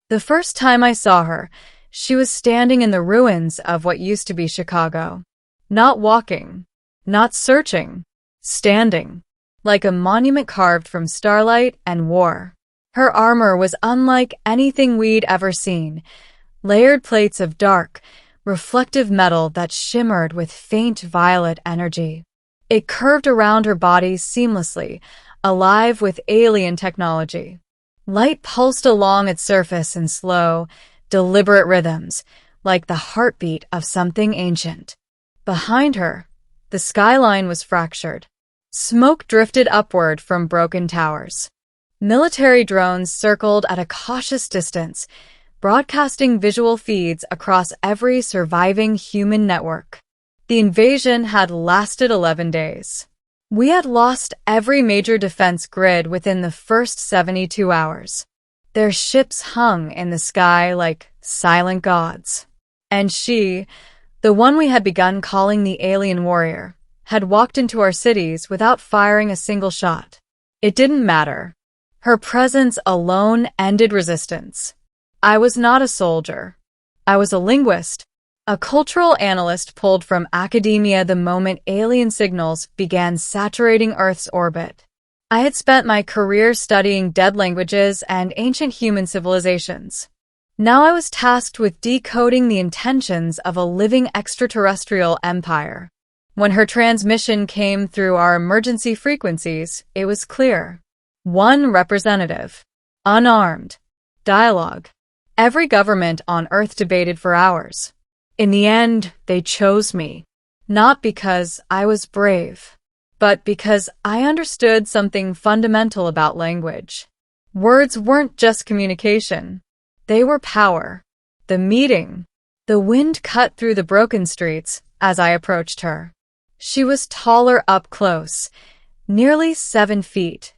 The first time I saw her, she was standing in the ruins of what used to be Chicago. Not walking, not searching, standing, like a monument carved from starlight and war. Her armor was unlike anything we'd ever seen, layered plates of dark, reflective metal that shimmered with faint violet energy. It curved around her body seamlessly, alive with alien technology. Light pulsed along its surface in slow, deliberate rhythms, like the heartbeat of something ancient. Behind her, the skyline was fractured. Smoke drifted upward from broken towers. Military drones circled at a cautious distance, broadcasting visual feeds across every surviving human network. The invasion had lasted 11 days. We had lost every major defense grid within the first 72 hours. Their ships hung in the sky like silent gods. And she, the one we had begun calling the alien warrior, had walked into our cities without firing a single shot. It didn't matter. Her presence alone ended resistance. I was not a soldier. I was a linguist, a cultural analyst pulled from academia the moment alien signals began saturating Earth's orbit. I had spent my career studying dead languages and ancient human civilizations. Now I was tasked with decoding the intentions of a living extraterrestrial empire. When her transmission came through our emergency frequencies, it was clear. One representative. Unarmed. Dialogue. Every government on Earth debated for hours. In the end, they chose me. Not because I was brave, but because I understood something fundamental about language. Words weren't just communication. They were power. The meeting. The wind cut through the broken streets as I approached her. She was taller up close, nearly 7 feet,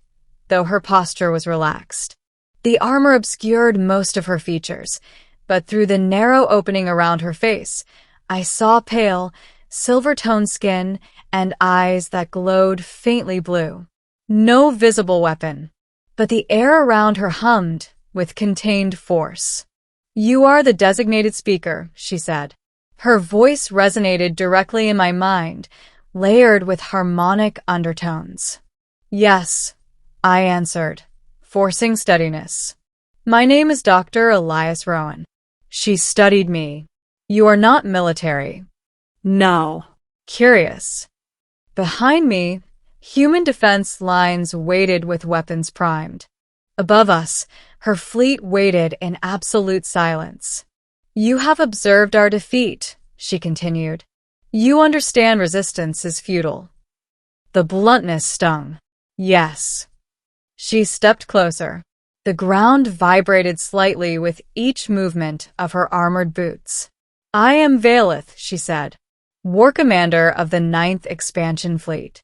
though her posture was relaxed. The armor obscured most of her features, but through the narrow opening around her face, I saw pale, silver-toned skin and eyes that glowed faintly blue. No visible weapon, but the air around her hummed with contained force. "You are the designated speaker," she said. Her voice resonated directly in my mind, layered with harmonic undertones. "Yes," I answered, forcing steadiness. "My name is Dr. Elias Rowan." She studied me. "You are not military." "No." "Curious." Behind me, human defense lines waited with weapons primed. Above us, her fleet waited in absolute silence. "You have observed our defeat," she continued. "You understand resistance is futile." The bluntness stung. "Yes." She stepped closer. The ground vibrated slightly with each movement of her armored boots. "I am Valeth," she said, "War Commander of the 9th Expansion Fleet."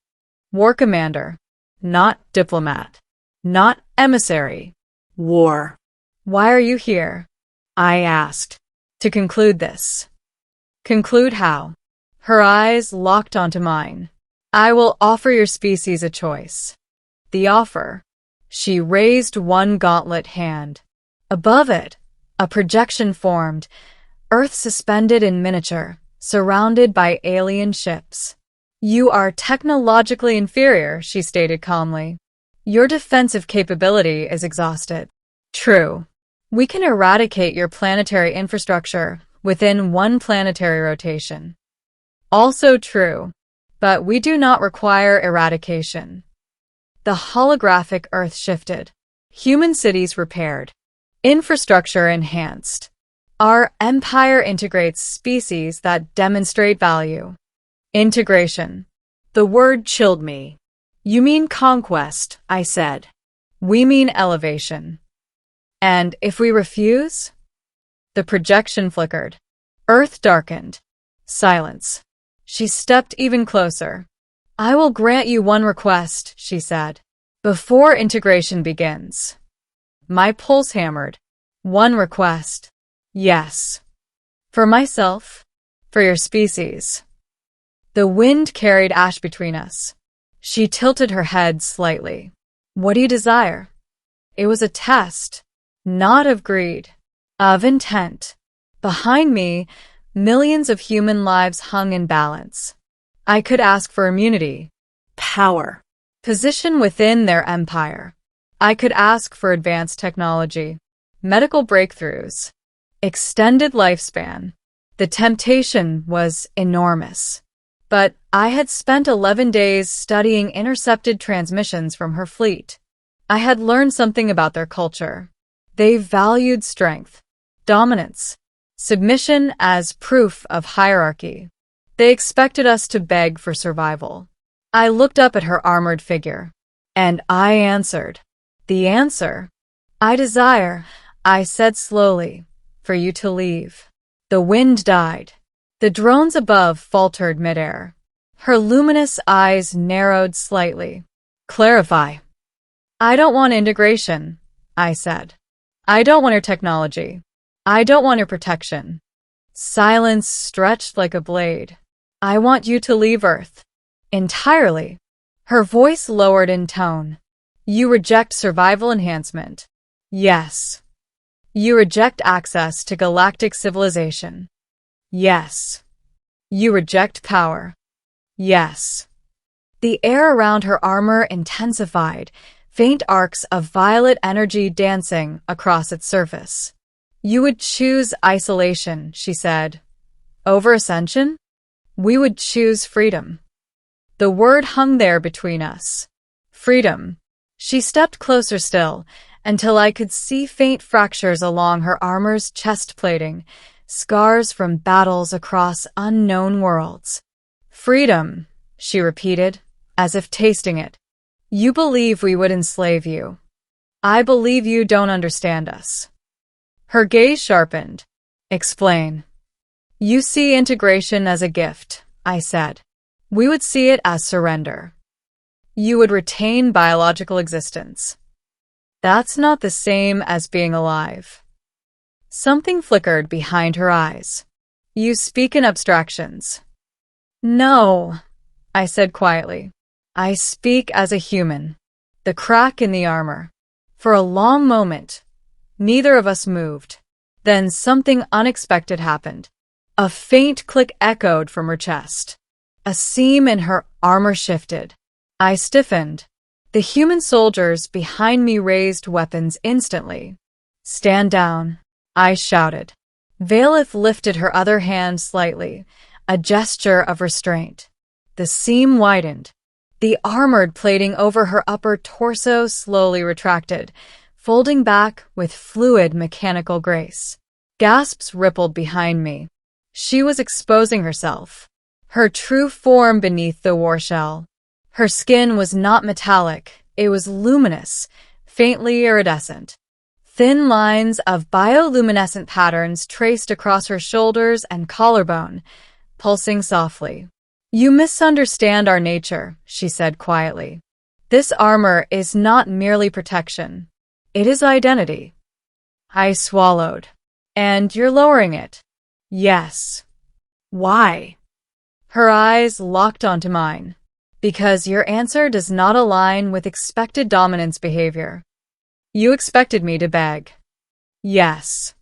War Commander, not diplomat, not emissary. War. "Why are you here?" I asked. "To conclude this." "Conclude how?" Her eyes locked onto mine. "I will offer your species a choice." The offer. She raised one gauntlet hand. Above it, a projection formed, Earth suspended in miniature, surrounded by alien ships. "You are technologically inferior," she stated calmly. "Your defensive capability is exhausted." "True. We can eradicate your planetary infrastructure within one planetary rotation." "Also true. But we do not require eradication." The holographic Earth shifted. Human cities repaired. Infrastructure enhanced. Our empire integrates species that demonstrate value. Integration. The word chilled me. "You mean conquest," I said. "We mean elevation." "And if we refuse?" The projection flickered. Earth darkened. Silence. She stepped even closer. "I will grant you one request," she said, "before integration begins." My pulse hammered. "One request." "Yes." "For myself? For your species?" The wind carried ash between us. She tilted her head slightly. "What do you desire?" It was a test, not of greed, of intent. Behind me, millions of human lives hung in balance. I could ask for immunity, power, position within their empire. I could ask for advanced technology, medical breakthroughs, extended lifespan. The temptation was enormous. But I had spent 11 days studying intercepted transmissions from her fleet. I had learned something about their culture. They valued strength, dominance, submission as proof of hierarchy. They expected us to beg for survival. I looked up at her armored figure, and I answered. The answer? I desire, I said slowly, for you to leave. The wind died. The drones above faltered midair. Her luminous eyes narrowed slightly. Clarify. I don't want integration, I said. I don't want her technology. I don't want her protection. Silence stretched like a blade. I want you to leave Earth. Entirely. Her voice lowered in tone. You reject survival enhancement. Yes. You reject access to galactic civilization. Yes. You reject power. Yes. The air around her armor intensified, faint arcs of violet energy dancing across its surface. You would choose isolation, she said. Over ascension? We would choose freedom. The word hung there between us. Freedom. She stepped closer still, until I could see faint fractures along her armor's chest plating, scars from battles across unknown worlds. Freedom, she repeated, as if tasting it. You believe we would enslave you. I believe you don't understand us. Her gaze sharpened. Explain. You see integration as a gift, I said. We would see it as surrender. You would retain biological existence. That's not the same as being alive. Something flickered behind her eyes. You speak in abstractions. No, I said quietly. I speak as a human. The crack in the armor. For a long moment, neither of us moved. Then something unexpected happened. A faint click echoed from her chest. A seam in her armor shifted. I stiffened. The human soldiers behind me raised weapons instantly. Stand down, I shouted. Valith lifted her other hand slightly, a gesture of restraint. The seam widened. The armored plating over her upper torso slowly retracted, folding back with fluid mechanical grace. Gasps rippled behind me. She was exposing herself. Her true form beneath the war shell. Her skin was not metallic, it was luminous, faintly iridescent. Thin lines of bioluminescent patterns traced across her shoulders and collarbone, pulsing softly. You misunderstand our nature, she said quietly. This armor is not merely protection. It is identity. I swallowed. And you're lowering it? Yes. Why? Her eyes locked onto mine. Because your answer does not align with expected dominance behavior. You expected me to beg. Yes.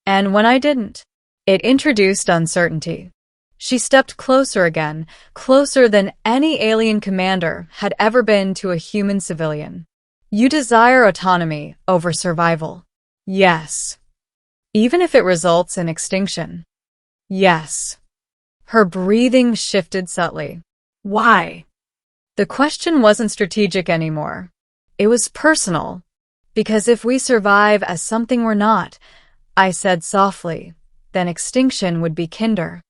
And when I didn't, it introduced uncertainty. She stepped closer again, closer than any alien commander had ever been to a human civilian. You desire autonomy over survival. Yes. Even if it results in extinction. Yes. Her breathing shifted subtly. Why? The question wasn't strategic anymore. It was personal. Because if we survive as something we're not, I said softly, then extinction would be kinder.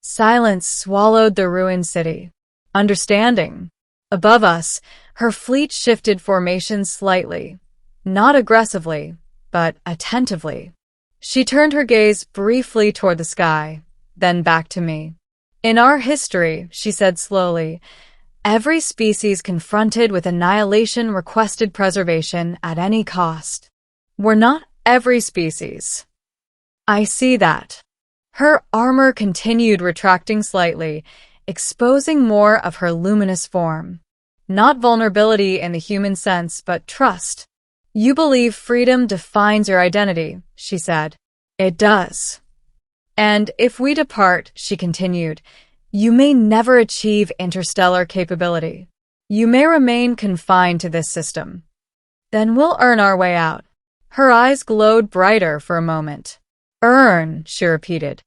Silence swallowed the ruined city. Understanding. Above us, her fleet shifted formation slightly. Not aggressively, but attentively. She turned her gaze briefly toward the sky, then back to me. In our history, she said slowly, every species confronted with annihilation requested preservation at any cost. We're not every species. I see that. Her armor continued retracting slightly, exposing more of her luminous form. Not vulnerability in the human sense, but trust. You believe freedom defines your identity, she said. It does. And if we depart, she continued, you may never achieve interstellar capability. You may remain confined to this system. Then we'll earn our way out. Her eyes glowed brighter for a moment. Earn, she repeated.